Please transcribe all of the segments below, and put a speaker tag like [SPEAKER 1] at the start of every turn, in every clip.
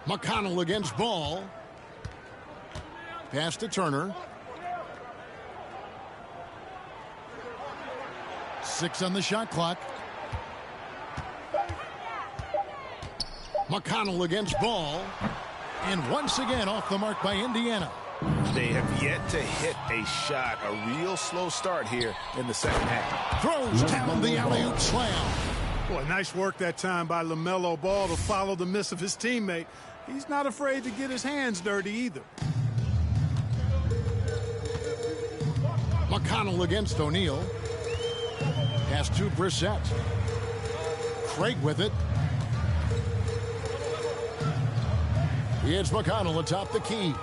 [SPEAKER 1] McConnell against Ball. Pass to Turner. 6 on the shot clock. McConnell against Ball. And once again off the mark by Indiana.
[SPEAKER 2] They have yet to hit a shot. A real slow start here in the second half.
[SPEAKER 1] Throws down the alley-oop slam.
[SPEAKER 3] Boy, nice work that time by LaMelo Ball to follow the miss of his teammate. He's not afraid to get his hands dirty either.
[SPEAKER 1] McConnell against O'Neal. Pass to Brissett. Craig with it. It's McConnell atop the key.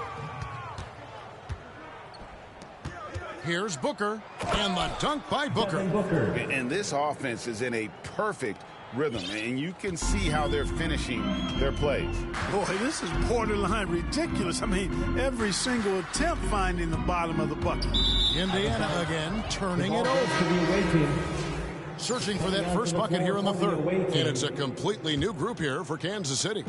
[SPEAKER 1] Here's Booker, and the dunk by Booker.
[SPEAKER 2] And this offense is in a perfect rhythm, and you can see how they're finishing their plays.
[SPEAKER 3] Boy, this is borderline ridiculous. I mean, every single attempt finding the bottom of the bucket.
[SPEAKER 1] Indiana again, turning it over. Searching for that first bucket here in the third. And it's a completely new group here for Kansas City.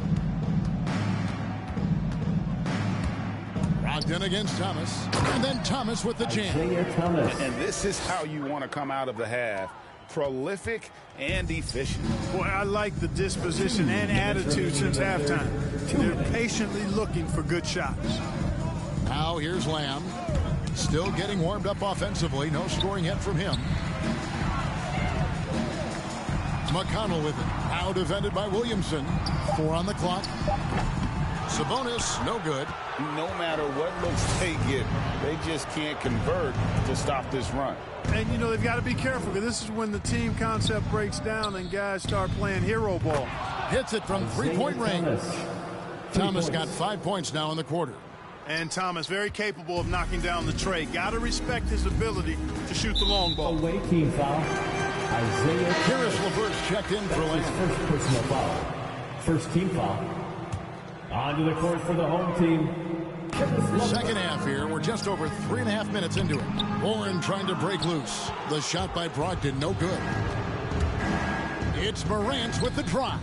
[SPEAKER 1] Brogdon against Thomas. And then Thomas with the jam.
[SPEAKER 2] And this is how you want to come out of the half. Prolific and efficient.
[SPEAKER 3] Boy, I like the disposition and attitude since halftime. They're patiently looking for good shots.
[SPEAKER 1] Now here's Lamb. Still getting warmed up offensively. No scoring yet from him. McConnell with it. Now defended by Williamson. 4 on the clock. Sabonis, no good.
[SPEAKER 2] No matter what looks they get, they just can't convert to stop this run.
[SPEAKER 3] And, you know, they've got to be careful because this is when the team concept breaks down and guys start playing hero ball.
[SPEAKER 1] Hits it from three-point range. Thomas got 5 points now in the quarter.
[SPEAKER 3] And Thomas very capable of knocking down the tray. Got to respect his ability to shoot the long ball.
[SPEAKER 4] Away team foul. Isaiah
[SPEAKER 1] Harris LeVert checked in for Lamb.
[SPEAKER 4] First personal foul. First team foul. Onto the court for the home team.
[SPEAKER 1] Second half here. We're just over 3.5 minutes into it. Warren trying to break loose. The shot by Brogdon, no good. It's Morant with the drive.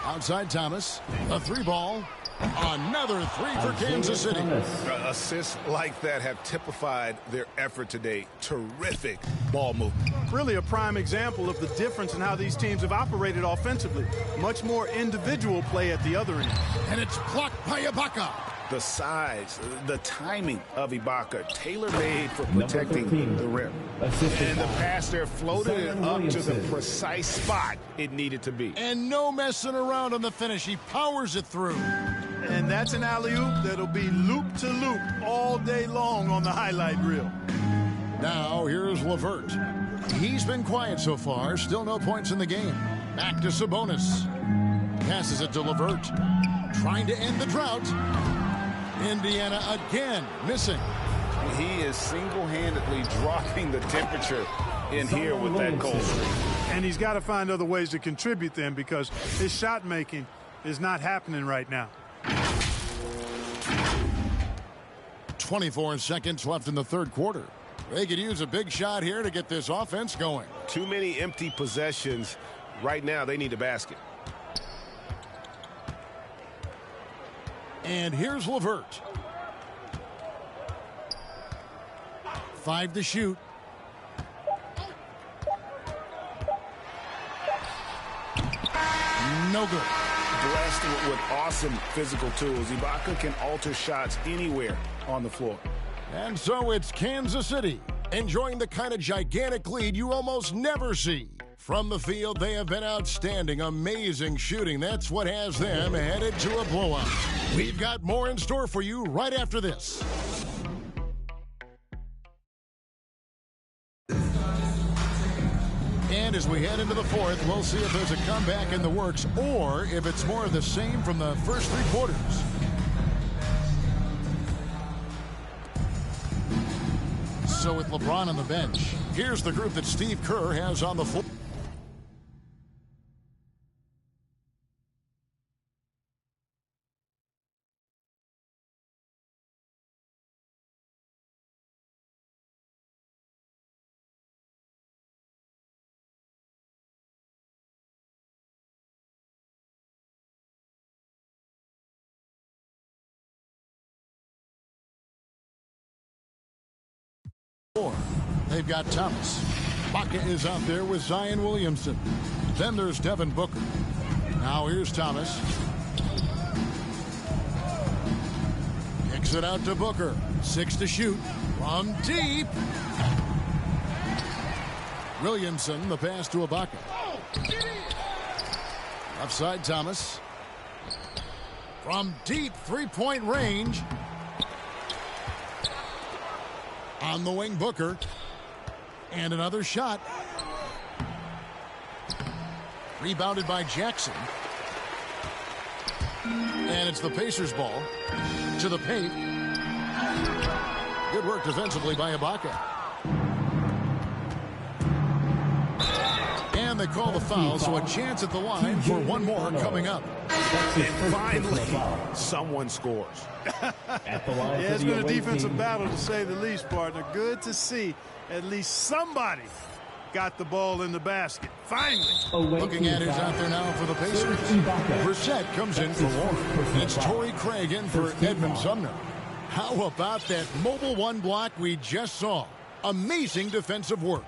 [SPEAKER 1] Outside Thomas. A 3-ball. Another 3 for Kansas City.
[SPEAKER 2] Assists like that have typified their effort today. Terrific ball movement.
[SPEAKER 3] Really a prime example of the difference in how these teams have operated offensively. Much more individual play at the other end.
[SPEAKER 1] And it's blocked by Ibaka.
[SPEAKER 2] The size, the timing of Ibaka, tailor-made for protecting the rim. And the pass there floated it up to the precise spot it needed to be.
[SPEAKER 1] And no messing around on the finish. He powers it through.
[SPEAKER 3] And that's an alley-oop that'll be loop-to-loop all day long on the highlight reel.
[SPEAKER 1] Now here's LeVert. He's been quiet so far. Still no points in the game. Back to Sabonis. Passes it to LeVert. Trying to end the drought. Indiana again missing.
[SPEAKER 2] He is single-handedly dropping the temperature in here with that cold streak.
[SPEAKER 3] And he's got to find other ways to contribute then because his shot making is not happening right now.
[SPEAKER 1] 24 seconds left in the third quarter. They could use a big shot here to get this offense going.
[SPEAKER 2] Too many empty possessions. Right now, they need a basket.
[SPEAKER 1] And here's LeVert. 5 to shoot. No good.
[SPEAKER 2] Blessed with awesome physical tools. Ibaka can alter shots anywhere on the floor.
[SPEAKER 1] And so it's Kansas City enjoying the kind of gigantic lead you almost never see. From the field, they have been outstanding, amazing shooting. That's what has them headed to a blowout. We've got more in store for you right after this. And as we head into the fourth, we'll see if there's a comeback in the works or if it's more of the same from the first 3 quarters. So with LeBron on the bench, here's the group that Steve Kerr has on the floor. They've got Thomas. Ibaka is out there with Zion Williamson. Then there's Devin Booker. Now here's Thomas. Kicks it out to Booker. 6 to shoot. From deep. Williamson, the pass to Ibaka. Left side, Thomas. From deep three-point range. On the wing, Booker. And another shot. Rebounded by Jackson. And it's the Pacers' ball. To the paint. Good work defensively by Ibaka. And they call the foul, so a chance at the line for one more coming up.
[SPEAKER 2] And finally, someone scores.
[SPEAKER 3] Yeah, it's been a defensive battle, to say the least, partner. Good to see at least somebody got the ball in the basket. Finally.
[SPEAKER 1] Looking at who's out there now for the Pacers. Brissett comes in for Warren. And it's Torrey Craig in for Edmund Sumner. How about that mobile one block we just saw? Amazing defensive work.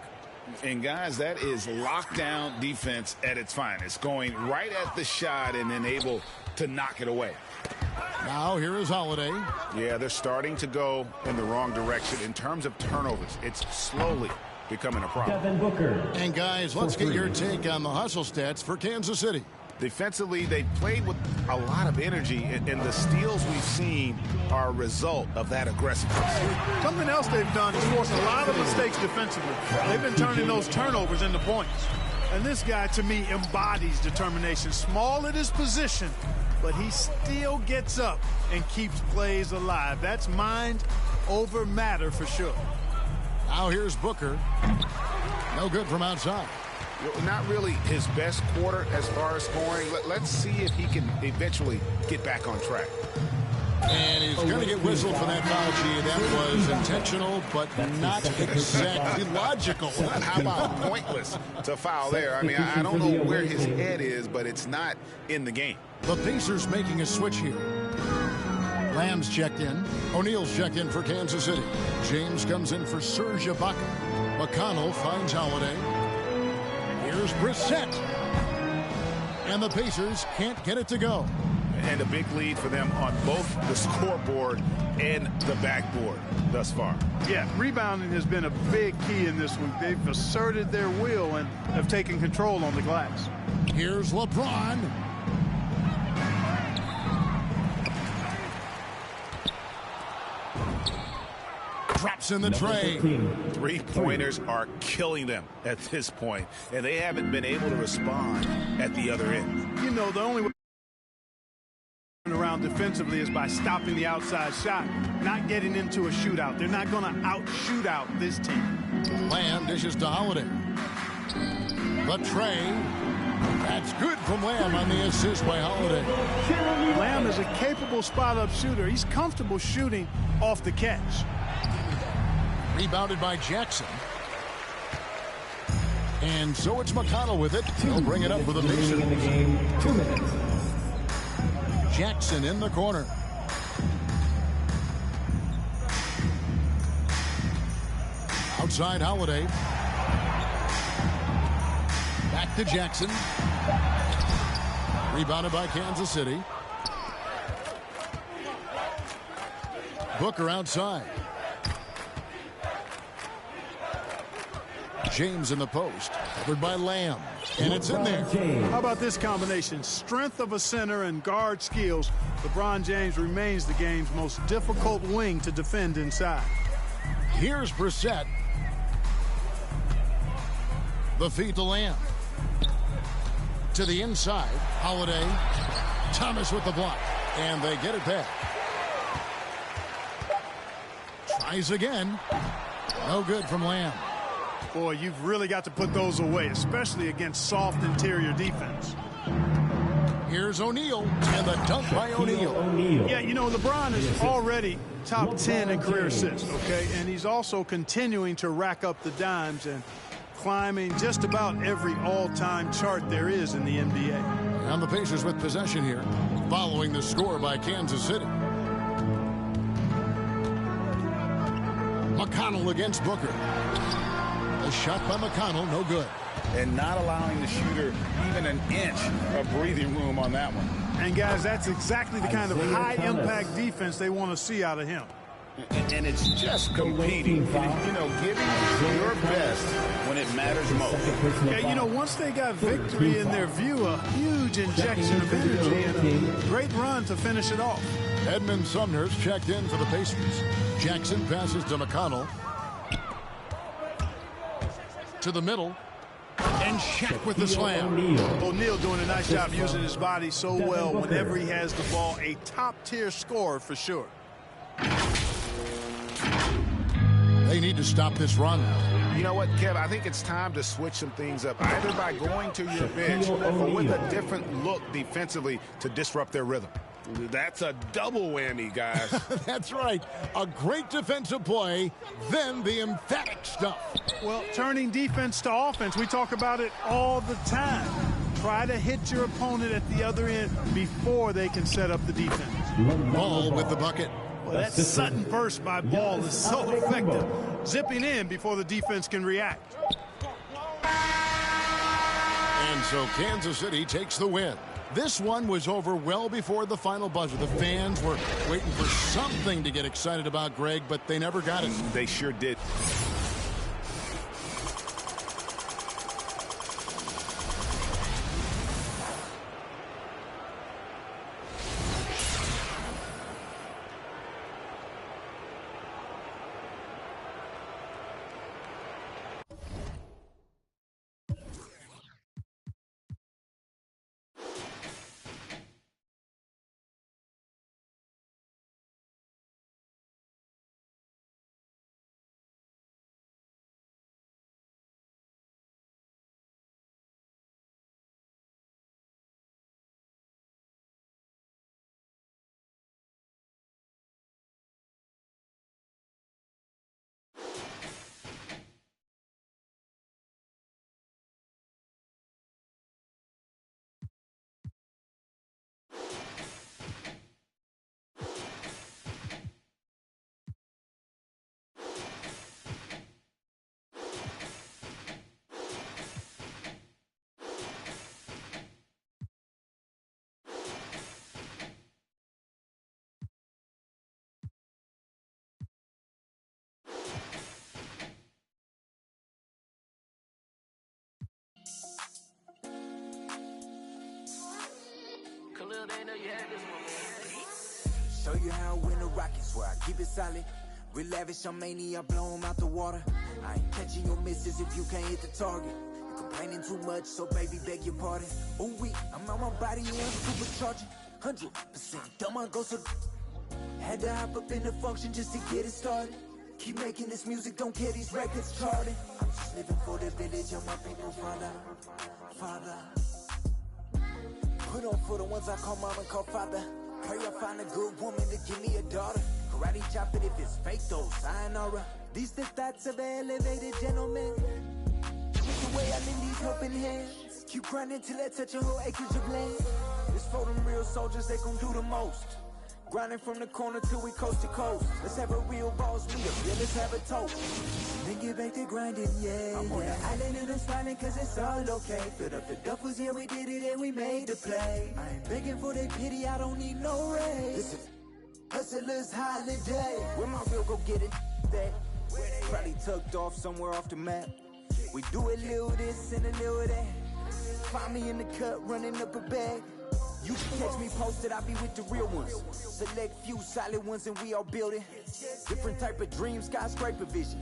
[SPEAKER 2] And, guys, that is lockdown defense at its finest. Going right at the shot and then able to knock it away.
[SPEAKER 1] Now here is Holiday.
[SPEAKER 2] Yeah, they're starting to go in the wrong direction in terms of turnovers. It's slowly becoming a problem.
[SPEAKER 4] Devin Booker.
[SPEAKER 1] And, guys, let's get your take on the hustle stats for Kansas City.
[SPEAKER 2] Defensively, they played with a lot of energy, and the steals we've seen are a result of that aggressiveness.
[SPEAKER 3] Something else they've done is forced a lot of mistakes defensively. They've been turning those turnovers into points. And this guy, to me, embodies determination. Small at his position, but he still gets up and keeps plays alive. That's mind over matter for sure.
[SPEAKER 1] Now here's Booker. No good from outside.
[SPEAKER 2] Not really his best quarter as far as scoring. Let's see if he can eventually get back on track.
[SPEAKER 1] And he's going to get whistled for that foul, G. That was intentional, but not exactly logical.
[SPEAKER 2] How about pointless to foul there? I mean, I don't know where his head is, but it's not in the game.
[SPEAKER 1] The Pacers making a switch here. Lamb's checked in. O'Neal's checked in for Kansas City. James comes in for Serge Ibaka. McConnell finds Holiday. Here's Brissett. And the Pacers can't get it to go.
[SPEAKER 2] And a big lead for them on both the scoreboard and the backboard thus far.
[SPEAKER 3] Yeah, rebounding has been a big key in this one. They've asserted their will and have taken control on the glass.
[SPEAKER 1] Here's LeBron. Drops in the tray.
[SPEAKER 2] Three-pointers are killing them at this point, and they haven't been able to respond at the other end.
[SPEAKER 3] You know, the only way around defensively is by stopping the outside shot, not getting into a shootout. They're not going to out-shoot out this team.
[SPEAKER 1] Lamb dishes to Holiday. The tray. That's good from Lamb on the assist by Holiday.
[SPEAKER 3] Lamb is a capable spot-up shooter. He's comfortable shooting off the catch.
[SPEAKER 1] Rebounded by Jackson. And so it's McConnell with it. He'll bring it up for the Pacers.
[SPEAKER 4] 2 minutes.
[SPEAKER 1] Jackson in the corner. Outside Holiday. Back to Jackson. Rebounded by Kansas City. Booker outside. James in the post, covered by Lamb, and it's in there.
[SPEAKER 3] How about this combination? Strength of a center and guard skills. LeBron James remains the game's most difficult wing to defend inside.
[SPEAKER 1] Here's Brissett. The feed to Lamb. To the inside, Holiday. Thomas with the block, and they get it back. Tries again. No good from Lamb.
[SPEAKER 3] Boy, you've really got to put those away, especially against soft interior defense.
[SPEAKER 1] Here's O'Neal, and the dunk by O'Neal.
[SPEAKER 3] Yeah, you know, LeBron is already top 10 in career assists, okay? And he's also continuing to rack up the dimes and climbing just about every all-time chart there is in the NBA.
[SPEAKER 1] And the Pacers with possession here, following the score by Kansas City. McConnell against Booker. A shot by McConnell, no good.
[SPEAKER 2] And not allowing the shooter even an inch of breathing room on that one.
[SPEAKER 3] And, guys, that's exactly the kind of high-impact defense they want to see out of him.
[SPEAKER 2] And it's just competing, you know, giving your best when it matters most.
[SPEAKER 3] Yeah, you know, once they got victory in their view, a huge injection of energy and a great run to finish it off.
[SPEAKER 1] Edmund Sumner's checked in for the Pacers. Jackson passes to McConnell. To the middle. And Shaq with the slam.
[SPEAKER 3] O'Neal doing a nice job using his body so well whenever he has the ball. A top-tier scorer for sure.
[SPEAKER 1] They need to stop this run.
[SPEAKER 2] You know what, Kev? I think it's time to switch some things up, either by going to your bench or with a different look defensively to disrupt their rhythm.
[SPEAKER 5] That's a double whammy, guys.
[SPEAKER 1] That's right. A great defensive play, then the emphatic stuff.
[SPEAKER 3] Well, turning defense to offense, we talk about it all the time. Try to hit your opponent at the other end before they can set up the defense.
[SPEAKER 1] Ball with the bucket.
[SPEAKER 3] Well, that sudden burst by Ball is so effective. Zipping in before the defense can react.
[SPEAKER 1] And so Kansas City takes the win. This one was over well before the final buzzer. The fans were waiting for something to get excited about, Greg, but they never got it.
[SPEAKER 2] They sure did.
[SPEAKER 6] Show you how I win the Rockets, where I keep it solid. Real lavish, I'm mania, blow 'em out the water. I ain't catching your misses if you can't hit the target. You complaining too much, so baby, beg your pardon. Ooh, I'm on my body, yeah, I'm supercharging. 100% dumb, I go so. Had to hop up in the function just to get it started. Keep making this music, don't care these records charting. I'm just living for the village, and my people, Father. Put on for the ones I call mom and call father. Pray I find a good woman to give me a daughter. Karate chop it if it's fake though, sayonara. These the thoughts of an elevated gentleman. With the way I lend these helping hands. Keep grinding till I touch a whole acreage of land. It's for them real soldiers, they gon' do the most. Grinding from the corner till we coast to coast. Let's have a real boss meet up, yeah, let's have a toast. Then get back to grinding, yeah. I'm on the island and I'm smiling cause it's all okay. Filled up the duffels, yeah, we did it and we made the play. I ain't begging for their pity, I don't need no raise. This is hustler's holiday. Where my real go get it that? Probably tucked off somewhere off the map. We do a little this and a little that. Find me in the cut, running up a bag. You can catch me posted, I be with the real ones. Select few solid ones and we all building. Different type of dream, skyscraper vision.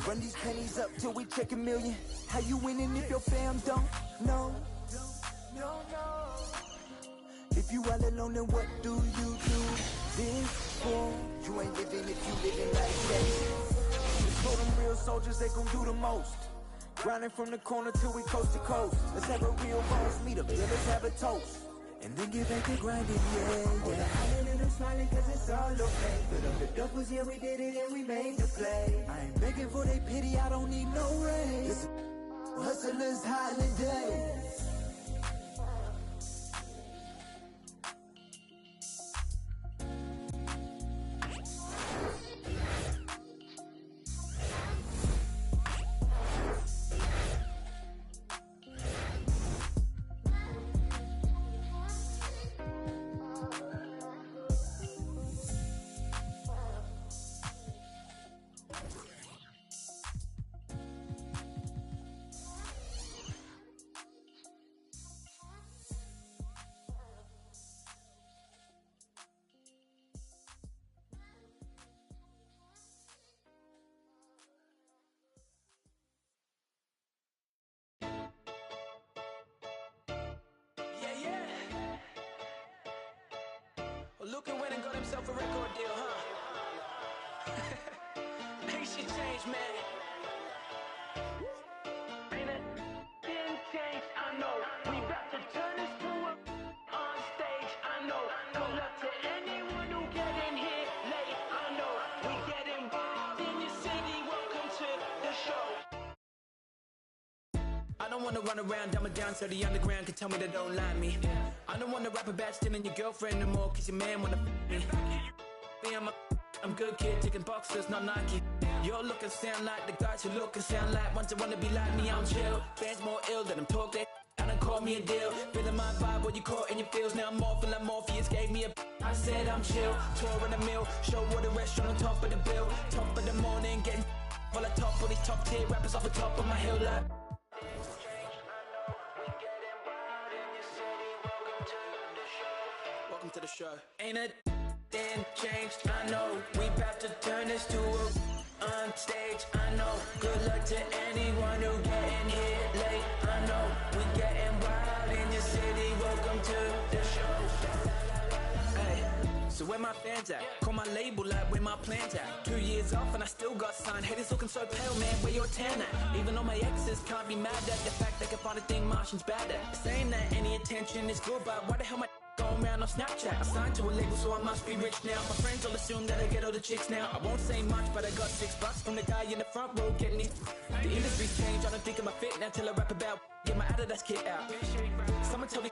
[SPEAKER 6] Run these pennies up till we check a million. How you winning if your fam don't know? If you all alone, then what do you do this for? You ain't living if you living like that. Just for them real soldiers, they gon' do the most. Grinding from the corner till we coast to coast. Let's have a real boss meet up, yeah, let's have a toast. And then get back to grinding, yeah. On the island and I'm smiling cause it's all okay. Put up the duffels, yeah, we did it and we made the play. I ain't begging for their pity, I don't need no raise. Hustler's holiday. himself a record deal, huh? Ain't shit changed, man. Ain't it? Didn't change, I know. We about to turn this to a on stage, I know. Good luck to anyone who get in here late, I know. We get involved in your city, welcome to the show. I don't wanna run around, dumb it down so the underground can tell me they don't like me. I don't wanna rap about stealing your girlfriend no more, cause your man wanna me. I'm good kid, taking boxes, not Nike. You're looking sound like the guys who look and sound like ones that wanna be like me, I'm chill. Fans more ill than I'm talk that and I call me a deal. Feeling my vibe, what you caught in your feels. Now I'm morphing like Morpheus gave me a I said I'm chill, tour in the mill. Show what a restaurant on top of the bill. Top of the morning, getting while I top all these top tier rappers off the top of my hill like welcome to the show. Ain't it? Then changed, I know. We about to turn this to a on stage, I know. Good luck to anyone who getting here late, I know. We getting wild in your city, welcome to the show. Hey, so where my fans at? Call my label like where my plans at. 2 years off and I still got signed. Haters looking so pale, man, where your tan at? Even though my exes can't be mad at the fact they can find a thing Martian's bad at. Saying that any attention is good, but why the hell my going around on Snapchat? I signed to a label, so I must be rich now. My friends all assume that I get all the chicks now. I won't say much, but I got $6 from the guy in the front row getting these. The industry's changed, I don't think I'm a fit now till I rap about get my Adidas kit out. Someone tell me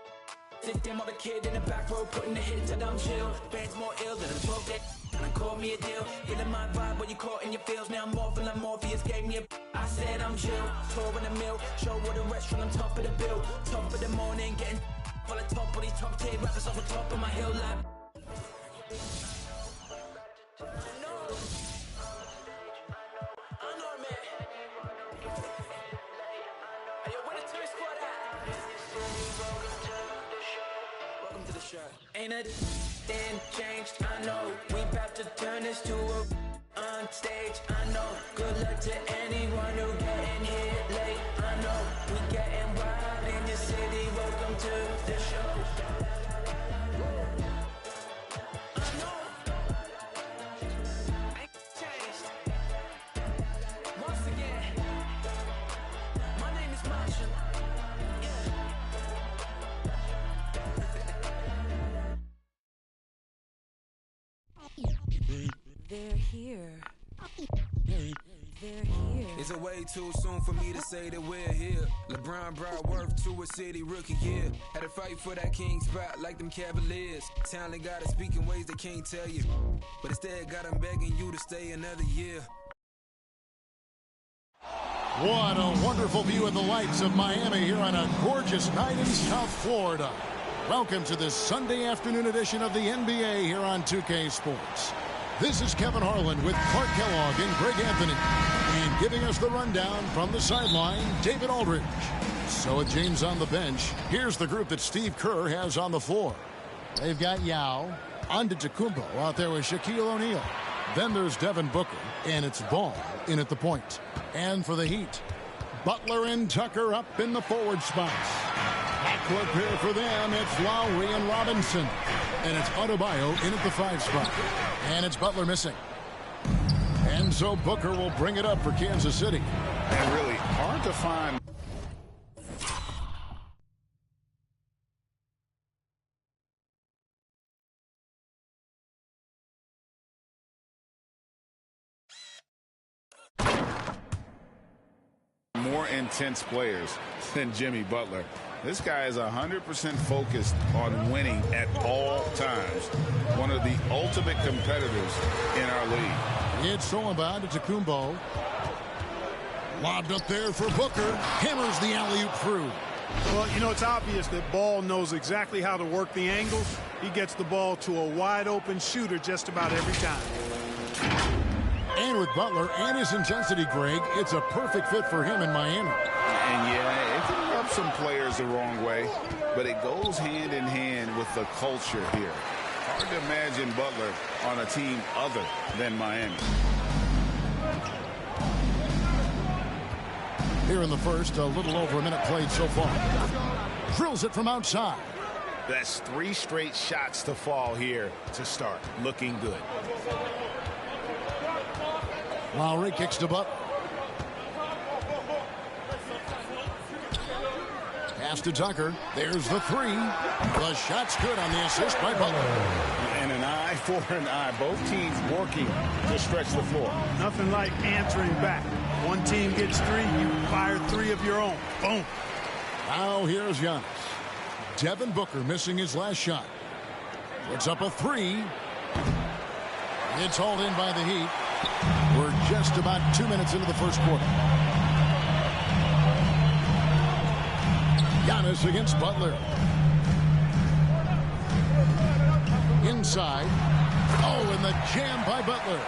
[SPEAKER 6] sit down on the kid in the back row putting the hits and I'm chill. Fans more ill than I'm talk that and call me a deal. Feeling my vibe, what you caught in your feels. Now I'm morphing like Morpheus gave me a I said I'm chill, tour in the mill. Show what a restaurant on top of the bill. Top of the morning, getting on the top of these top tier rappers off the top of my hill like I know, man. Hey, yo, where the tourist squad at? Welcome to the show. Ain't it? Then changed, I know. We about to turn this to a on stage, I know. Good luck to anyone who getting here late, I know. We getting wild in your city, welcome to the show. I know. Ain't changed. Once again, my name is Martian.
[SPEAKER 7] They're here. They're here.
[SPEAKER 8] It's a way too soon for me to say that we're here. LeBron brought worth to a city rookie year. Had to fight for that king spot like them Cavaliers. Talent got to speak in ways they can't tell you, but instead got them begging you to stay another year.
[SPEAKER 1] What a wonderful view of the lights of Miami here on a gorgeous night in South Florida. Welcome to this Sunday afternoon edition of the NBA here on 2K Sports. This is Kevin Harlan with Clark Kellogg and Greg Anthony. And giving us the rundown from the sideline, David Aldridge. So with James on the bench, here's the group that Steve Kerr has on the floor. They've got Yao, Antetokounmpo out there with Shaquille O'Neal. Then there's Devin Booker, and it's Ball in at the point. And for the Heat, Butler and Tucker up in the forward spots. Backcourt pair for them, it's Lowry and Robinson. And it's Adebayo in at the 5 spot. And it's Butler missing. And so Booker will bring it up for Kansas City.
[SPEAKER 2] And really hard to find. More intense players than Jimmy Butler. This guy is 100% focused on winning at all times. One of the ultimate competitors in our league.
[SPEAKER 1] It's Antetokounmpo. Lobbed up there for Booker. Hammers the alley-oop through.
[SPEAKER 3] Well, you know, it's obvious that Ball knows exactly how to work the angles. He gets the ball to a wide-open shooter just about every time.
[SPEAKER 1] And with Butler and his intensity, Greg, it's a perfect fit for him in Miami.
[SPEAKER 2] And yeah, it can rub some players the wrong way, but it goes hand in hand with the culture here. Hard to imagine Butler on a team other than Miami.
[SPEAKER 1] Here in the first, a little over a minute played so far. Drills it from outside.
[SPEAKER 2] That's 3 straight shots to fall here to start. Looking good.
[SPEAKER 1] Lowry kicks to Butler. Pass to Tucker. There's the 3. The shot's good on the assist by Butler.
[SPEAKER 2] And an eye for an eye. Both teams working to stretch the floor.
[SPEAKER 3] Nothing like answering back. One team gets 3, you fire 3 of your own. Boom.
[SPEAKER 1] Now here's Giannis. Devin Booker missing his last shot. Puts up a 3. It's hauled in by the Heat. We're just about 2 minutes into the first quarter. Giannis against Butler. Inside. Oh, and the jam by Butler.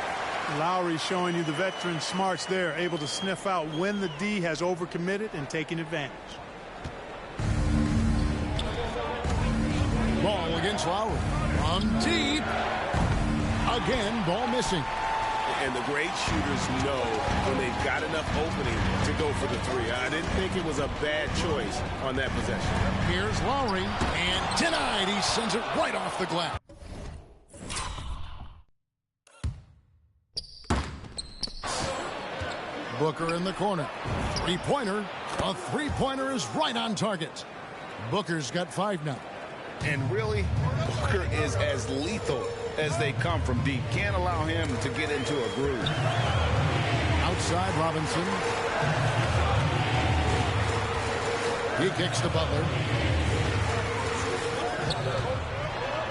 [SPEAKER 3] Lowry showing you the veteran smarts there, able to sniff out when the D has overcommitted and taking advantage.
[SPEAKER 1] Ball against Lowry. From deep. Again, ball missing.
[SPEAKER 5] And the great shooters know when they've got enough opening to go for the 3. I didn't think it was a bad choice on that possession.
[SPEAKER 1] Here's Lowry, and denied. He sends it right off the glass. Booker in the corner. Three-pointer. A three-pointer is right on target. Booker's got 5 now.
[SPEAKER 2] And really, Booker is as lethal as they come from deep. Can't allow him to get into a groove.
[SPEAKER 1] Outside, Robinson. He kicks to Butler.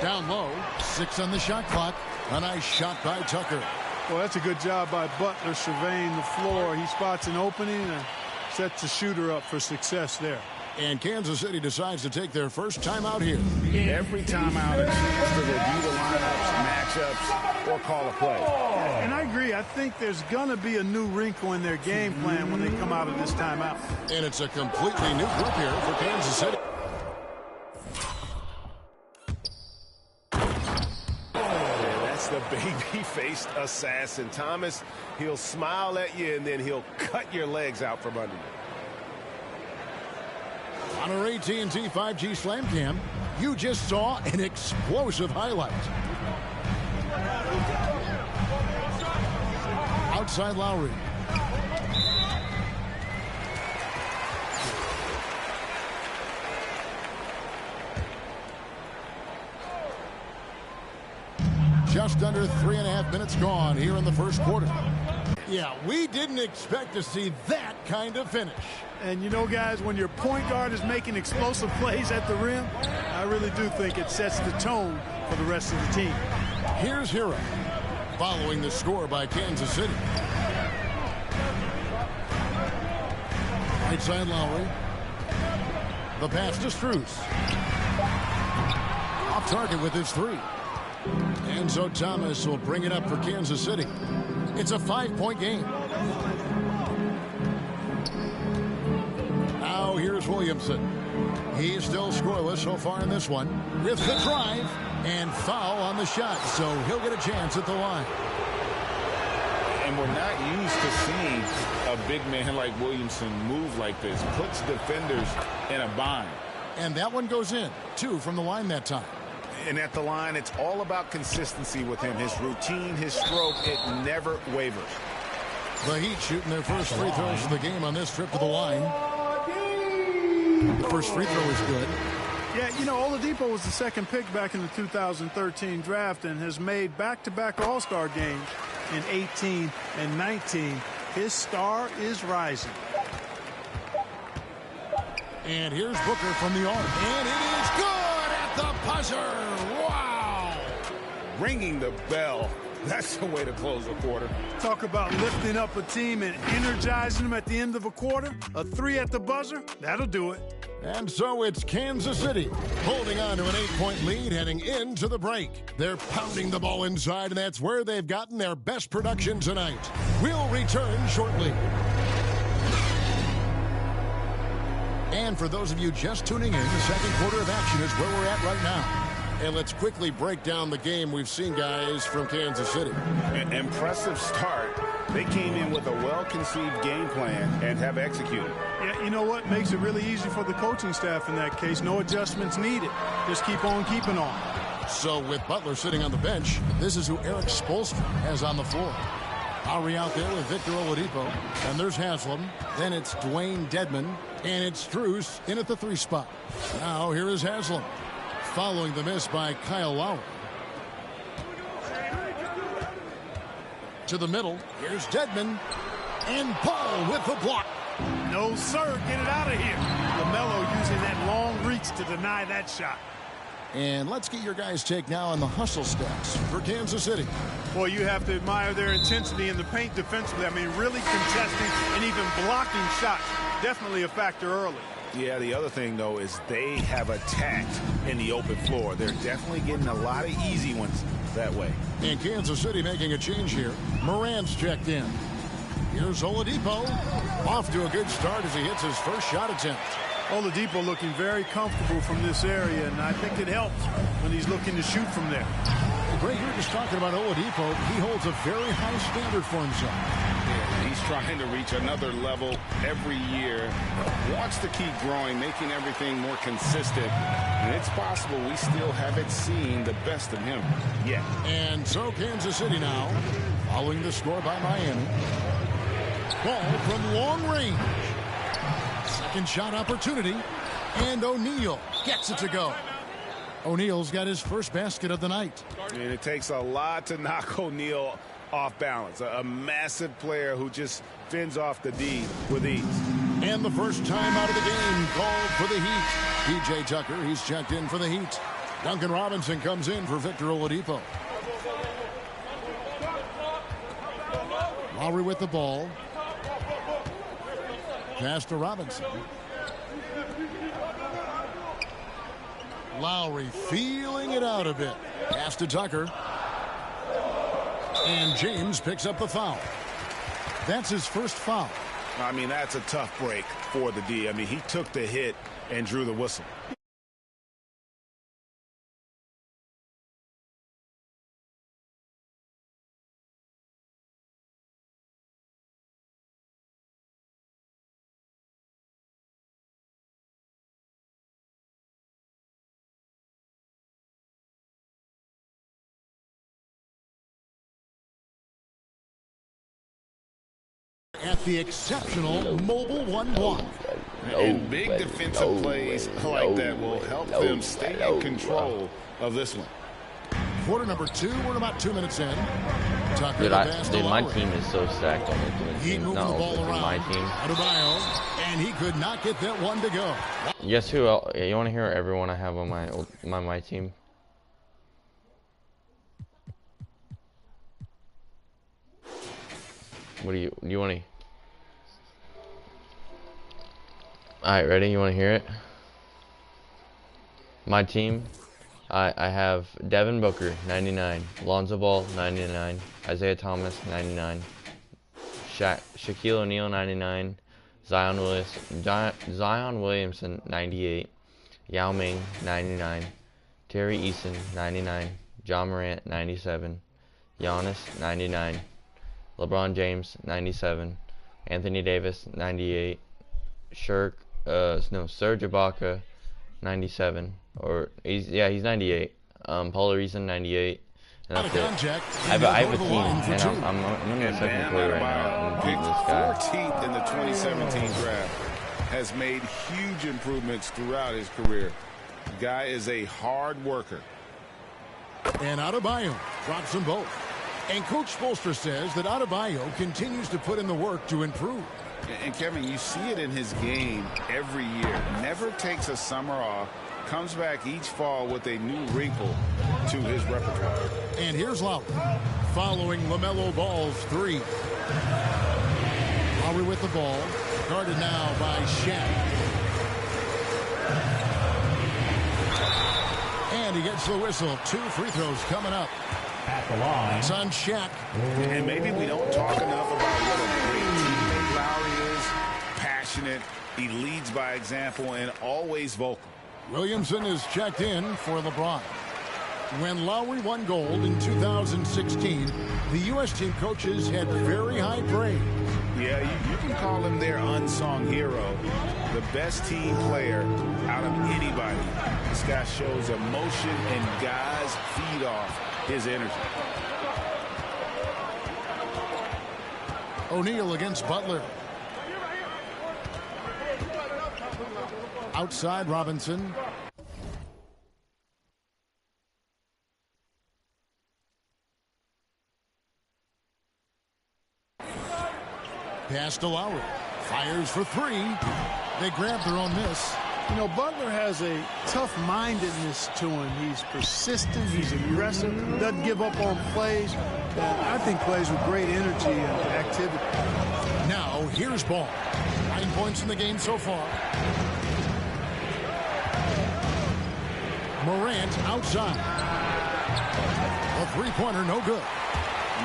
[SPEAKER 1] Down low. 6 on the shot clock. A nice shot by Tucker.
[SPEAKER 3] Well, that's a good job by Butler surveying the floor. He spots an opening and sets the shooter up for success there.
[SPEAKER 1] And Kansas City decides to take their first timeout here.
[SPEAKER 2] Every timeout, a chance to review the lineups, matchups, or call a play.
[SPEAKER 3] And I agree. I think there's going to be a new wrinkle in their game plan when they come out of this timeout.
[SPEAKER 1] And it's a completely new group here for Kansas City.
[SPEAKER 5] That's the baby-faced assassin. Thomas, he'll smile at you, and then he'll cut your legs out from under you.
[SPEAKER 1] On our AT&T 5G Slam Cam, you just saw an explosive highlight. Outside Lowry. Just under 3.5 minutes gone here in the first quarter. Yeah, we didn't expect to see that kind of finish.
[SPEAKER 3] And you know, guys, when your point guard is making explosive plays at the rim, I really do think it sets the tone for the rest of the team.
[SPEAKER 1] Here's Hero, following the score by Kansas City. Right side Lowry. The pass to Strus. Off target with his 3. Enzo Thomas will bring it up for Kansas City. It's a 5-point game. Now here's Williamson. He's still scoreless so far in this one. With the drive and foul on the shot, so he'll get a chance at the line.
[SPEAKER 2] And we're not used to seeing a big man like Williamson move like this. Puts defenders in a bind.
[SPEAKER 1] And that one goes in. 2 from the line that time.
[SPEAKER 2] And at the line, it's all about consistency with him. His routine, his stroke, it never wavers.
[SPEAKER 1] The Heat shooting their first free throws of the game on this trip to the line. The first free throw is good.
[SPEAKER 3] Yeah, you know, Oladipo was the second pick back in the 2013 draft and has made back-to-back All-Star games in 18 and 19. His star is rising.
[SPEAKER 1] And here's Booker from the arc. And it is good at the buzzer. Wow.
[SPEAKER 5] Ringing the bell. That's the way to close a quarter.
[SPEAKER 3] Talk about lifting up a team and energizing them at the end of a quarter. A 3 at the buzzer, that'll do it.
[SPEAKER 1] And so it's Kansas City holding on to an 8-point lead heading into the break. They're pounding the ball inside, and that's where they've gotten their best production tonight. We'll return shortly. And for those of you just tuning in, the second quarter of action is where we're at right now. And let's quickly break down the game we've seen, guys, from Kansas City.
[SPEAKER 2] An impressive start They came in with a well-conceived game plan and have executed.
[SPEAKER 3] Yeah, you know what? Makes it really easy for the coaching staff in that case. No adjustments needed. Just keep on keeping on.
[SPEAKER 1] So with Butler sitting on the bench, this is who Eric Spoelstra has on the floor. Lowry out there with Victor Oladipo. And there's Haslam. Then it's Dwayne Dedmon. And it's Strus in at the 3 spot. Now here is Haslam. Following the miss by Kyle Lowry. To the middle. Here's Dedmon. And Paul with the block.
[SPEAKER 3] No, sir. Get it out of here. LaMelo using that long reach to deny that shot.
[SPEAKER 1] And let's get your guys' take now on the hustle stats for Kansas City.
[SPEAKER 3] Boy, you have to admire their intensity in the paint defensively. I mean, really contesting and even blocking shots. Definitely a factor early.
[SPEAKER 2] Yeah, the other thing, though, is they have attacked in the open floor. They're definitely getting a lot of easy ones that way.
[SPEAKER 1] And Kansas City making a change here. Morant's checked in. Here's Oladipo. Off to a good start as he hits his first shot attempt.
[SPEAKER 3] Oladipo looking very comfortable from this area, and I think it helps when he's looking to shoot from there.
[SPEAKER 1] Greg, you're just talking about Oladipo. He holds a very high standard for himself.
[SPEAKER 2] Yeah, he's trying to reach another level every year. Wants to keep growing, making everything more consistent. And it's possible we still haven't seen the best of him yet.
[SPEAKER 1] And so Kansas City now, following the score by Miami. Ball from long range. Second shot opportunity. And O'Neal gets it to go. O'Neal's got his first basket of the night.
[SPEAKER 2] And it takes a lot to knock O'Neal off balance. A massive player who just fends off the D with ease.
[SPEAKER 1] And the first time out of the game called for the Heat. P.J. Tucker, he's checked in for the Heat. Duncan Robinson comes in for Victor Oladipo. Lowry with the ball. Pass to Robinson. Lowry feeling it out a bit. Pass to Tucker. And James picks up the foul. That's his first foul.
[SPEAKER 2] I mean, that's a tough break for the D. I mean, he took the hit and drew the whistle.
[SPEAKER 1] At the exceptional Mobile One block.
[SPEAKER 2] And big defensive plays like that will help them stay in control of this one.
[SPEAKER 1] Quarter number 2, we're about 2 minutes in. Tucker
[SPEAKER 7] Dude, my team is so stacked on Ultimate
[SPEAKER 1] He
[SPEAKER 7] Team.
[SPEAKER 1] moved
[SPEAKER 7] Not
[SPEAKER 1] the ball
[SPEAKER 7] Ultimate Team, my
[SPEAKER 1] around.
[SPEAKER 7] team.
[SPEAKER 1] Adebayo, and he could not get that one to go.
[SPEAKER 7] Guess who else? You want to hear everyone I have on my team? What do you want to? Alright, ready? You want to hear it? My team, I have Devin Booker, 99. Lonzo Ball, 99. Isaiah Thomas, 99. Shaquille O'Neal, 99. Zion Williamson, 98. Yao Ming, 99. Terry Eason, 99. John Morant, 97. Giannis, 99. LeBron James, 97. Anthony Davis, 98. Serge Ibaka, 97. He's 98. Paul Reason, 98. And that's it. I have a team, and I'm in the second quarter right now. I'm beating this guy.
[SPEAKER 2] 14th in the 2017 draft. Has made huge improvements throughout his career. The guy is a hard worker.
[SPEAKER 1] And Adebayo drops them both. And Coach Spoelstra says that Adebayo continues to put in the work to improve.
[SPEAKER 2] And Kevin, you see it in his game every year. Never takes a summer off. Comes back each fall with a new wrinkle to his repertoire.
[SPEAKER 1] And here's Lowry following LaMelo Ball's 3. Lowry with the ball, guarded now by Shaq. And he gets the whistle. 2 free throws coming up.
[SPEAKER 4] At the line.
[SPEAKER 1] It's on Shaq.
[SPEAKER 2] And maybe we don't talk enough about what a great teammate Lowry is. Passionate. He leads by example and always vocal.
[SPEAKER 1] Williamson is checked in for LeBron. When Lowry won gold in 2016, the U.S. team coaches had very high praise.
[SPEAKER 2] Yeah, you can call him their unsung hero, the best team player out of anybody. This guy shows emotion, and guys feed off his energy.
[SPEAKER 1] O'Neal against Butler. Outside Robinson. Pass to Lowry. Fires for three. They grab their own miss.
[SPEAKER 3] You know, Butler has a tough-mindedness to him. He's persistent. He's aggressive. Doesn't give up on plays. I think plays with great energy and activity.
[SPEAKER 1] Now, here's Ball. 9 points in the game so far. Morant outside. A three-pointer, no good.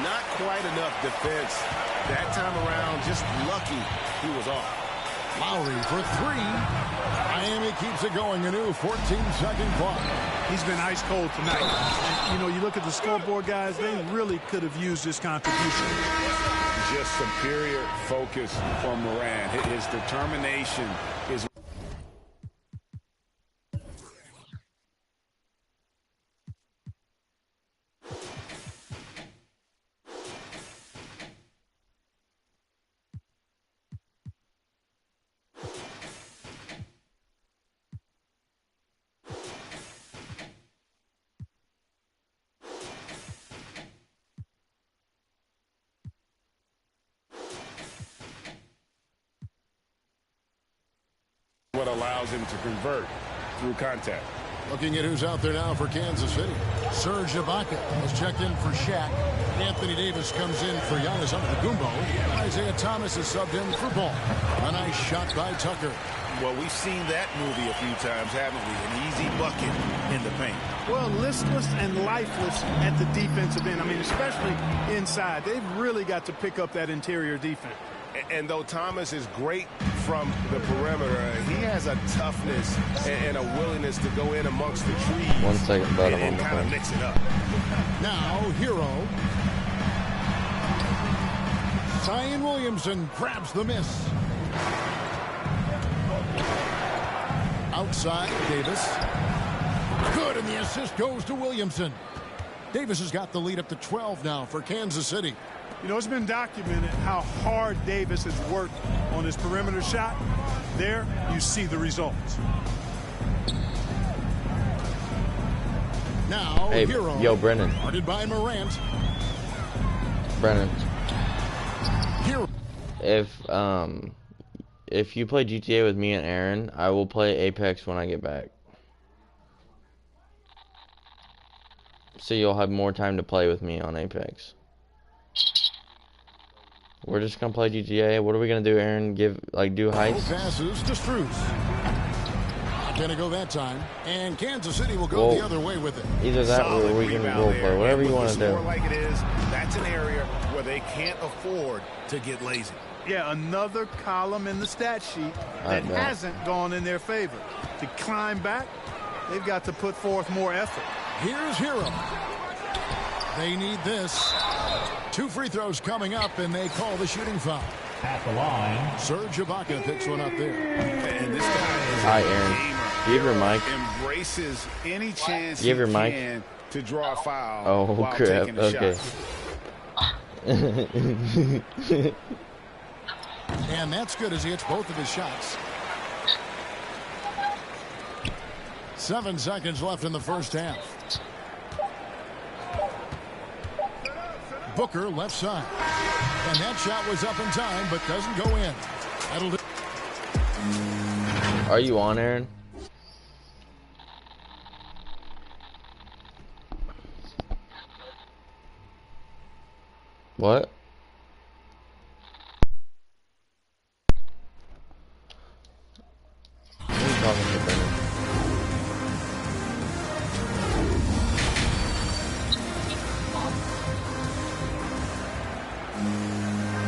[SPEAKER 5] Not quite enough defense. That time around, just lucky he was off.
[SPEAKER 1] Lowry for three. Miami keeps it going. A new 14-second clock.
[SPEAKER 3] He's been ice cold tonight. And, you know, you look at the scoreboard, guys, they really could have used this contribution.
[SPEAKER 2] Just superior focus from Morant. His determination is... what allows him to convert through contact.
[SPEAKER 1] Looking at who's out there now for Kansas City. Serge Ibaka has checked in for Shaq. Anthony Davis comes in for Giannis Antetokounmpo. Isaiah Thomas is subbed in for Ball. A nice shot by Tucker.
[SPEAKER 5] Well, we've seen that movie a few times, haven't we? An easy bucket in the paint.
[SPEAKER 3] Well, listless and lifeless at the defensive end. I mean, especially inside. They've really got to pick up that interior defense.
[SPEAKER 5] And though Thomas is great from the perimeter, he has a toughness and a willingness to go in amongst the trees.
[SPEAKER 7] 1 second, but
[SPEAKER 5] and kind of mix it up.
[SPEAKER 1] Now, Hero. Zion Williamson grabs the miss. Outside, Davis. Good, and the assist goes to Williamson. Davis has got the lead up to 12 now for Kansas City.
[SPEAKER 3] You know, it's been documented how hard Davis has worked on his perimeter shot. There, you see the results.
[SPEAKER 1] Now,
[SPEAKER 7] hey,
[SPEAKER 1] Hero.
[SPEAKER 7] Yo, Brennan.
[SPEAKER 1] Guarded by Morant.
[SPEAKER 7] Brennan.
[SPEAKER 1] Hero.
[SPEAKER 7] If you play GTA with me and Aaron, I will play Apex when I get back. So you'll have more time to play with me on Apex. We're just gonna play GTA. What are we gonna do, Aaron? Do heists?
[SPEAKER 1] Passes to Strus. Not gonna go that time. And Kansas City will go the other way with it.
[SPEAKER 7] Either that or we can role play. Whatever you want to do.
[SPEAKER 5] Like it is, that's an area where they can't afford to get lazy.
[SPEAKER 3] Yeah, another column in the stat sheet that hasn't gone in their favor. To climb back, they've got to put forth more effort.
[SPEAKER 1] Here's Hero. They need this. 2 free throws coming up, and they call the shooting foul.
[SPEAKER 4] At the line,
[SPEAKER 1] Serge Ibaka picks one up there.
[SPEAKER 5] And this guy is
[SPEAKER 7] Hi, Aaron. Give your mic.
[SPEAKER 5] Embraces any chance
[SPEAKER 7] Give your
[SPEAKER 5] he
[SPEAKER 7] mic.
[SPEAKER 5] can to draw a foul.
[SPEAKER 7] Oh,
[SPEAKER 5] while
[SPEAKER 7] crap.
[SPEAKER 5] taking a
[SPEAKER 7] Okay.
[SPEAKER 5] shot.
[SPEAKER 1] And that's good as he hits both of his shots. 7 seconds left in the first half. Booker left side. And that shot was up in time, but doesn't go in. That'll do.
[SPEAKER 7] Are you on, Aaron? What? What are you talking to, Brennan?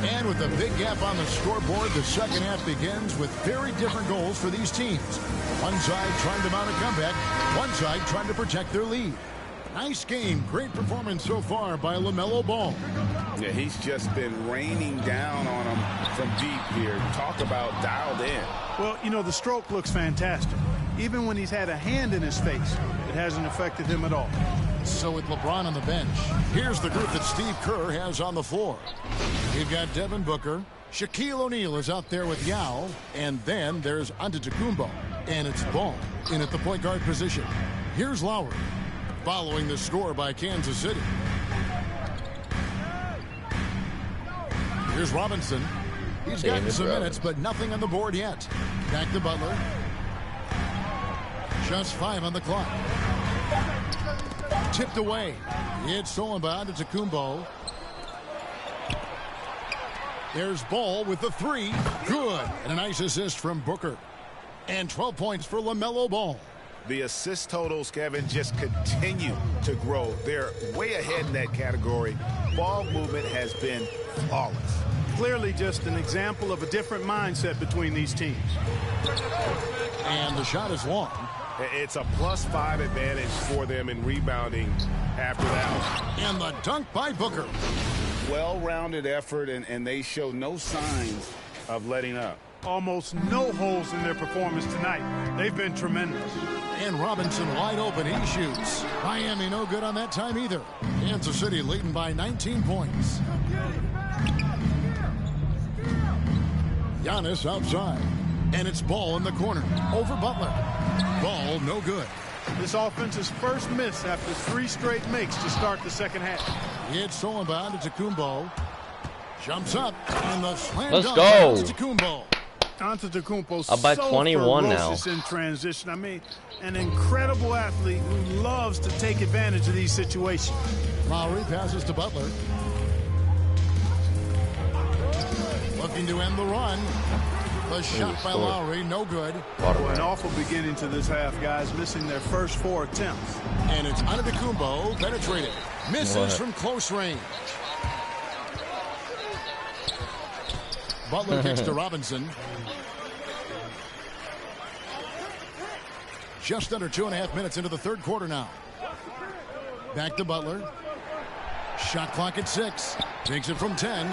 [SPEAKER 1] And with a big gap on the scoreboard, the second half begins with very different goals for these teams. One side trying to mount a comeback, one side trying to protect their lead. Nice game. Great performance so far by LaMelo Ball.
[SPEAKER 2] Yeah, he's just been raining down on him from deep here. Talk about dialed in.
[SPEAKER 3] Well, you know, the stroke looks fantastic. Even when he's had a hand in his face, it hasn't affected him at all.
[SPEAKER 1] So with LeBron on the bench, here's the group that Steve Kerr has on the floor. We've got Devin Booker. Shaquille O'Neal is out there with Yao. And then there's Antetokounmpo. And it's Ball in at the point guard position. Here's Lowry, following the score by Kansas City. Here's Robinson. He's gotten some minutes, but nothing on the board yet. Back to Butler. Just 5 on the clock. Tipped away. It's stolen by Antetokounmpo. There's Ball with the 3. Good. And a nice assist from Booker. And 12 points for LaMelo Ball.
[SPEAKER 5] The assist totals, Kevin, just continue to grow. They're way ahead in that category. Ball movement has been flawless.
[SPEAKER 3] Clearly just an example of a different mindset between these teams.
[SPEAKER 1] And the shot is long.
[SPEAKER 5] It's a +5 advantage for them in rebounding after that.
[SPEAKER 1] And the dunk by Booker.
[SPEAKER 2] Well-rounded effort, and they show no signs of letting up.
[SPEAKER 3] Almost no holes in their performance tonight. They've been tremendous.
[SPEAKER 1] And Robinson wide open. He shoots. Miami no good on that time either. Kansas City leading by 19 points. Giannis outside. And it's Ball in the corner. Over Butler. Ball no good.
[SPEAKER 3] This offense's first miss after 3 straight makes to start the second half.
[SPEAKER 1] It's stolen by Antetokounmpo. Jumps up. And the slam
[SPEAKER 7] Let's
[SPEAKER 1] dunk
[SPEAKER 7] go.
[SPEAKER 1] by Antetokounmpo.
[SPEAKER 3] Antetokounmpo's
[SPEAKER 7] Up by
[SPEAKER 3] so
[SPEAKER 7] 21 now.
[SPEAKER 3] ferocious in transition. I mean, an incredible athlete who loves to take advantage of these situations.
[SPEAKER 1] Lowry passes to Butler. Looking to end the run. The shot by Lowry, no good.
[SPEAKER 3] An awful beginning to this half, guys, missing their first 4 attempts.
[SPEAKER 1] And it's Antetokounmpo penetrated. Misses from close range. Butler kicks to Robinson. Just under 2.5 minutes into the third quarter now. Back to Butler. Shot clock at 6. Takes it from 10.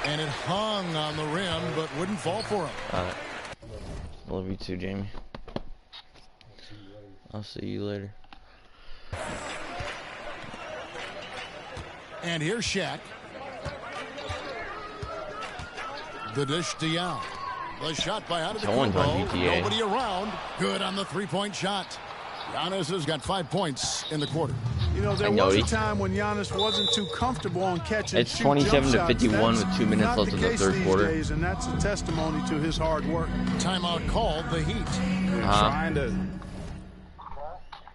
[SPEAKER 1] And it hung on the rim, but wouldn't fall for him.
[SPEAKER 7] All right. Love you too, Jamie. I'll see you later.
[SPEAKER 1] And here's Shaq. The dish to Yao. The shot by
[SPEAKER 7] Someone's on
[SPEAKER 1] Antetokounmpo.
[SPEAKER 7] GTA.
[SPEAKER 1] Nobody around. Good on the 3-point shot. Giannis has got 5 points in the quarter.
[SPEAKER 3] You know, there was a time when Giannis wasn't too comfortable on catching.
[SPEAKER 7] It's 27-51 with 2 minutes left in the third quarter.
[SPEAKER 3] And that's a testimony to his hard work.
[SPEAKER 1] Timeout called, the Heat.
[SPEAKER 2] Trying to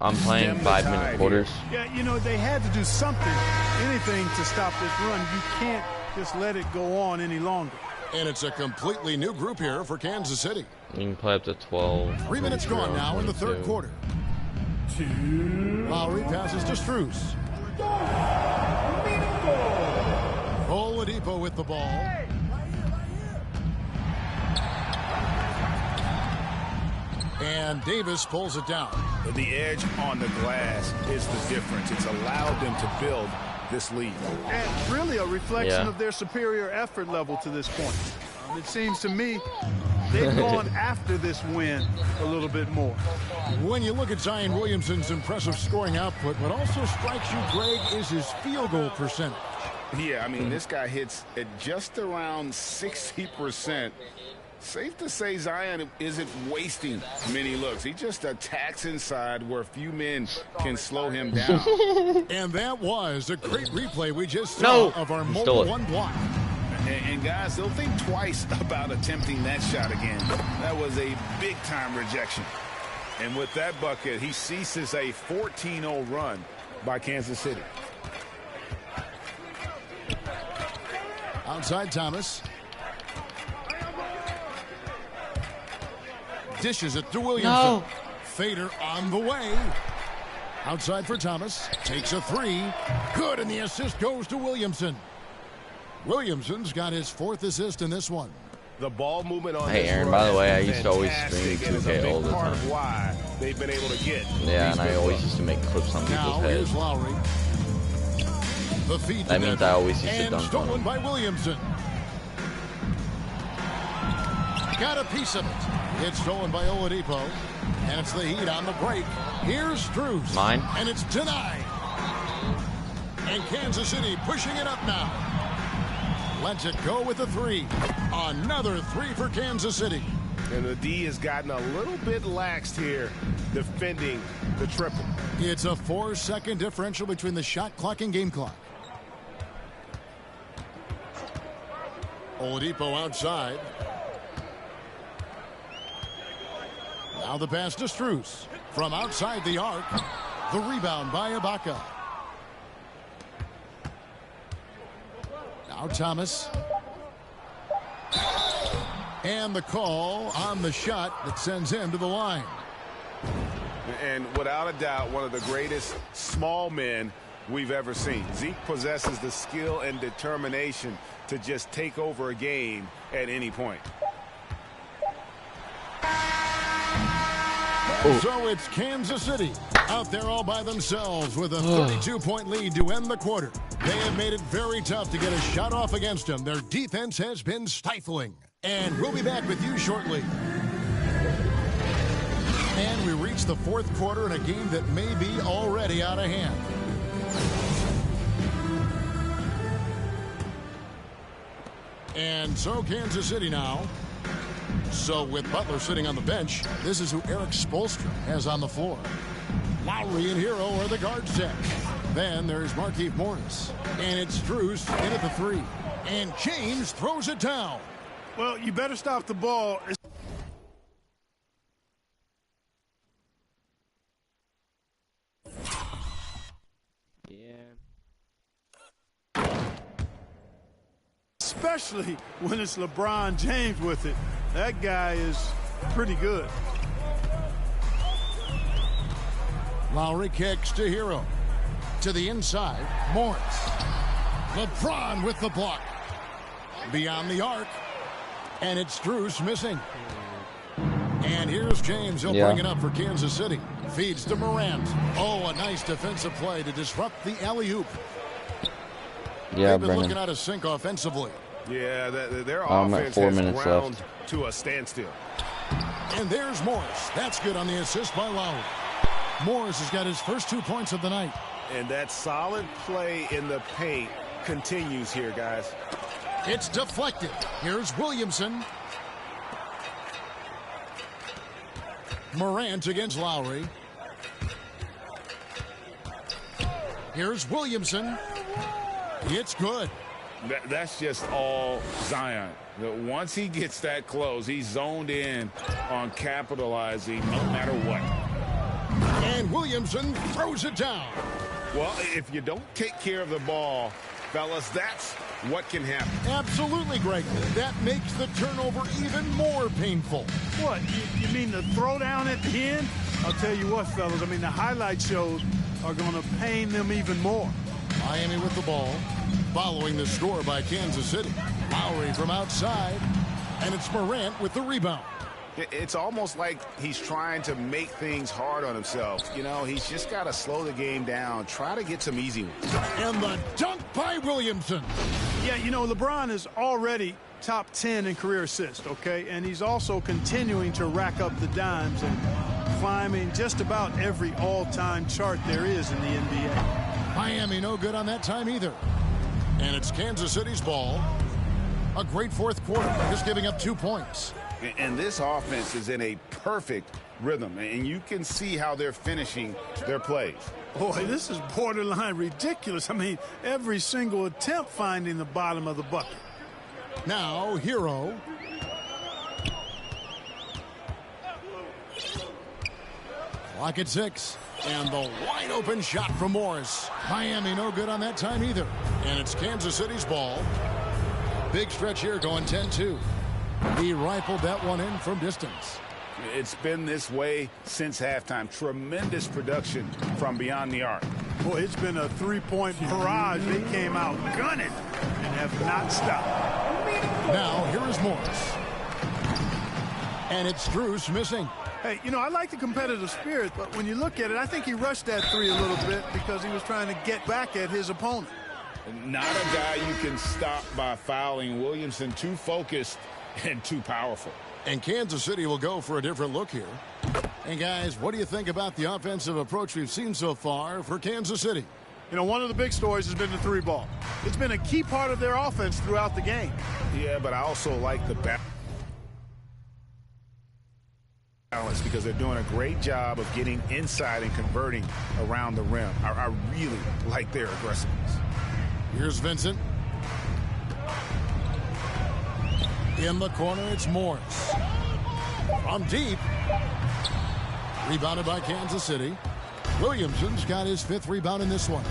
[SPEAKER 7] I'm playing 5-minute quarters.
[SPEAKER 3] Yeah, you know, they had to do something, anything to stop this run. You can't just let it go on any longer.
[SPEAKER 1] And it's a completely new group here for Kansas City.
[SPEAKER 7] You can play up to 12.
[SPEAKER 1] 3 minutes gone now in the third quarter. Lowry passes to Strus. Oladipo with the ball. And Davis pulls it down.
[SPEAKER 5] The edge on the glass is the difference. It's allowed them to build this lead.
[SPEAKER 3] And really a reflection of their superior effort level to this point. It seems to me they've gone after this win a little bit more.
[SPEAKER 1] When you look at Zion Williamson's impressive scoring output, what also strikes you, Greg, is his field goal percentage.
[SPEAKER 2] Yeah, I mean, this guy hits at just around 60%. Safe to say Zion isn't wasting many looks. He just attacks inside where few men can slow him down.
[SPEAKER 1] And that was a great replay we just saw of our mobile one block.
[SPEAKER 2] And guys, they'll think twice about attempting that shot again. That was a big-time rejection.
[SPEAKER 5] And with that bucket, he ceases a 14-0 run by Kansas City.
[SPEAKER 1] Outside Thomas. Dishes it to Williamson.
[SPEAKER 7] No.
[SPEAKER 1] Fader on the way. Outside for Thomas. Takes a 3. Good, and the assist goes to Williamson. Williamson's got his 4th assist in this one.
[SPEAKER 5] The ball movement on
[SPEAKER 7] Hey,
[SPEAKER 5] this
[SPEAKER 7] Aaron,
[SPEAKER 5] run
[SPEAKER 7] by the way, I
[SPEAKER 5] has
[SPEAKER 7] used
[SPEAKER 5] been
[SPEAKER 7] to always
[SPEAKER 5] fantastic,
[SPEAKER 7] stream
[SPEAKER 5] and it's a
[SPEAKER 7] 2K
[SPEAKER 5] big
[SPEAKER 7] all the
[SPEAKER 5] part
[SPEAKER 7] time.
[SPEAKER 5] of why they've been able to get.
[SPEAKER 7] Yeah, and I always used to make clips on
[SPEAKER 1] Now
[SPEAKER 7] people's
[SPEAKER 1] here's
[SPEAKER 7] heads.
[SPEAKER 1] Lowry. The feed
[SPEAKER 7] That means I always used to
[SPEAKER 1] and
[SPEAKER 7] dunk on
[SPEAKER 1] stolen
[SPEAKER 7] them.
[SPEAKER 1] by Williamson. Got a piece of it. It's stolen by Oladipo. And it's the Heat on the break. Here's Strus.
[SPEAKER 7] Mine.
[SPEAKER 1] And it's denied. And Kansas City pushing it up now. Lets it go with a three. Another three for Kansas City.
[SPEAKER 5] And the D has gotten a little bit laxed here defending the triple.
[SPEAKER 1] It's a 4-second differential between the shot clock and game clock. Oladipo outside. Now the pass to Strus. From outside the arc. The rebound by Ibaka. Now Thomas. And the call on the shot that sends him to the line.
[SPEAKER 5] And without a doubt, one of the greatest small men we've ever seen. Zeke possesses the skill and determination to just take over a game at any point.
[SPEAKER 1] So it's Kansas City out there all by themselves with a 32-point lead to end the quarter. They have made it very tough to get a shot off against them. Their defense has been stifling. And we'll be back with you shortly. And we reach the fourth quarter in a game that may be already out of hand. And so Kansas City now. So with Butler sitting on the bench, this is who Eric Spoelstra has on the floor. Lowry and Hero are the guard set. Then there's Markieff Morris. And it's Strus in at the three. And James throws it down.
[SPEAKER 3] Well, you better stop the ball. Especially when it's LeBron James with it. That guy is pretty good.
[SPEAKER 1] Lowry kicks to Hero. To the inside, Morris. LeBron with the block. Beyond the arc. And it's Strus missing. And here's James. He'll bring it up for Kansas City. Feeds to Morant. Oh, a nice defensive play to disrupt the alley-oop.
[SPEAKER 7] Yeah,
[SPEAKER 1] They've been
[SPEAKER 7] Brennan.
[SPEAKER 1] looking out of sync offensively.
[SPEAKER 5] Yeah, their
[SPEAKER 7] I'm at
[SPEAKER 5] offense
[SPEAKER 7] 4
[SPEAKER 5] has
[SPEAKER 7] minutes
[SPEAKER 5] ground
[SPEAKER 7] left.
[SPEAKER 5] to a standstill.
[SPEAKER 1] And there's Morris. That's good on the assist by Lowry. Morris has got his first 2 points of the night.
[SPEAKER 5] And that solid play in the paint continues here, guys.
[SPEAKER 1] It's deflected. Here's Williamson. Morant against Lowry. Here's Williamson. It's good.
[SPEAKER 2] That's just all Zion. Once he gets that close, he's zoned in on capitalizing no matter what.
[SPEAKER 1] And Williamson throws it down.
[SPEAKER 5] Well, if you don't take care of the ball, fellas, that's what can happen.
[SPEAKER 1] Absolutely, Greg. That makes the turnover even more painful.
[SPEAKER 3] What, you mean the throwdown at the end? I'll tell you what, fellas, I mean, the highlight shows are going to pain them even more.
[SPEAKER 1] Miami with the ball, following the score by Kansas City. Lowry from outside, and it's Morant with the rebound.
[SPEAKER 5] It's almost like he's trying to make things hard on himself. You know, he's just got to slow the game down, try to get some easy ones.
[SPEAKER 1] And the dunk by Williamson.
[SPEAKER 3] Yeah, you know, LeBron is already top 10 in career assists, okay? And he's also continuing to rack up the dimes and climbing just about every all-time chart there is in the NBA.
[SPEAKER 1] Miami no good on that time either. And it's Kansas City's ball. A great fourth quarter, just giving up 2 points.
[SPEAKER 5] And this offense is in a perfect rhythm, and you can see how they're finishing their plays.
[SPEAKER 3] Boy, this is borderline ridiculous. I mean, every single attempt finding the bottom of the bucket.
[SPEAKER 1] Now, Hero. Clock at 6. And the wide open shot from Morris. Miami no good on that time either. And it's Kansas City's ball. Big stretch here going 10-2. He rifled that one in from distance.
[SPEAKER 5] It's been this way since halftime. Tremendous production from beyond the arc.
[SPEAKER 3] Boy, it's been a three-point barrage. They came out gunning and have not stopped.
[SPEAKER 1] Now, here is Morris. And it's Strus missing.
[SPEAKER 3] Hey, you know, I like the competitive spirit, but when you look at it, I think he rushed that three a little bit because he was trying to get back at his opponent.
[SPEAKER 2] Not a guy you can stop by fouling. Williamson too focused and too powerful.
[SPEAKER 1] And Kansas City will go for a different look here. And guys, what do you think about the offensive approach we've seen so far for Kansas City?
[SPEAKER 3] You know, one of the big stories has been the three ball. It's been a key part of their offense throughout the game.
[SPEAKER 2] Yeah, but I also like the balance because they're doing a great job of getting inside and converting around the rim. I really like their aggressiveness.
[SPEAKER 1] Here's Vincent. In the corner, it's Morris. From deep. Rebounded by Kansas City. Williamson's got his 5th rebound in this one.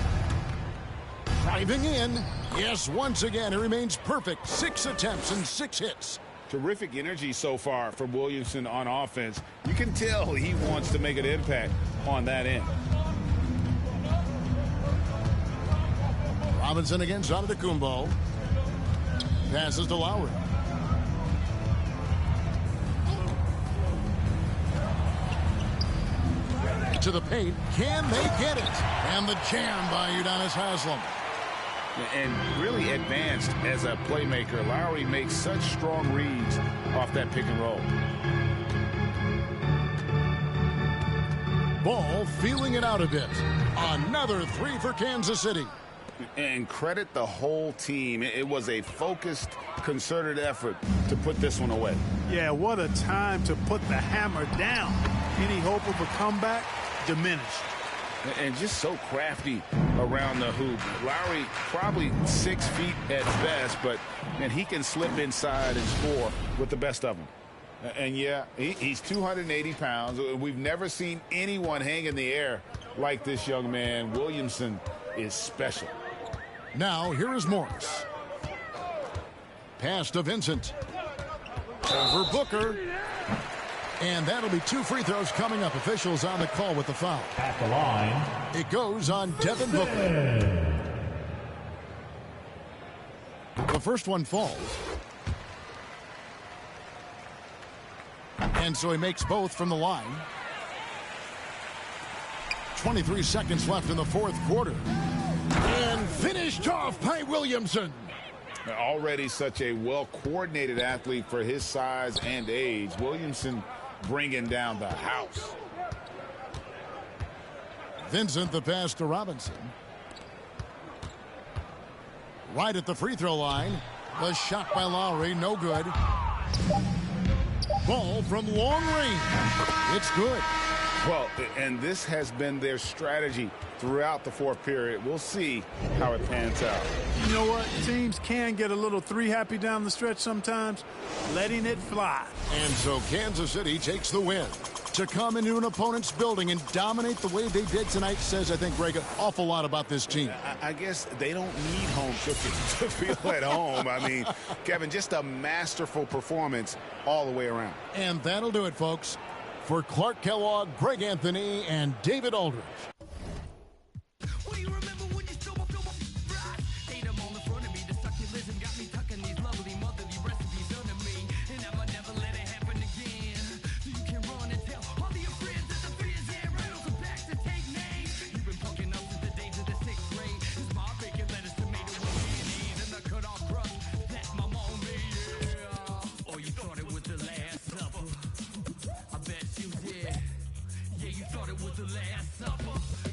[SPEAKER 1] Driving in. Yes, once again, it remains perfect. 6 attempts and 6 hits.
[SPEAKER 2] Terrific energy so far from Williamson on offense. You can tell he wants to make an impact on that end.
[SPEAKER 1] Robinson against Antetokounmpo. Passes to Lowry. To the paint. Can they get it? And the jam by Udonis Haslem.
[SPEAKER 2] And really advanced as a playmaker. Lowry makes such strong reads off that pick and roll.
[SPEAKER 1] Ball feeling it out a bit. Another 3 for Kansas City.
[SPEAKER 2] And credit the whole team. It was a focused, concerted effort to put this one away.
[SPEAKER 3] Yeah, what a time to put the hammer down. Any hope of a comeback diminished.
[SPEAKER 2] And just so crafty around the hoop. Lowry probably 6 feet at best, but man, he can slip inside and score with the best of them. And yeah, he's 280 pounds. We've never seen anyone hang in the air like this young man. Williamson is special.
[SPEAKER 1] Now, here is Morris. Pass to Vincent. Over Booker. And that'll be 2 free throws coming up. Officials on the call with the foul.
[SPEAKER 4] At the line.
[SPEAKER 1] It goes on Devin Booker. The first one falls. And so he makes both from the line. 23 seconds left in the 4th quarter. And finished off by Williamson.
[SPEAKER 2] Already such a well-coordinated athlete for his size and age. Williamson bringing down the house.
[SPEAKER 1] Vincent, the pass to Robinson. Right at the free throw line. The shot by Lowry, no good. Ball from long range. It's good.
[SPEAKER 2] Well, and this has been their strategy throughout the 4th period. We'll see how it pans out.
[SPEAKER 3] You know what? Teams can get a little three happy down the stretch sometimes, letting it fly.
[SPEAKER 1] And so Kansas City takes the win. To come into an opponent's building and dominate the way they did tonight says, I think, Greg, an awful lot about this team.
[SPEAKER 2] I guess they don't need home cooking to feel at home. I mean, Kevin, just a masterful performance all the way around.
[SPEAKER 1] And that'll do it, folks. For Clark Kellogg, Greg Anthony, and David Aldridge.
[SPEAKER 8] Yeah, you thought it was the Last Supper.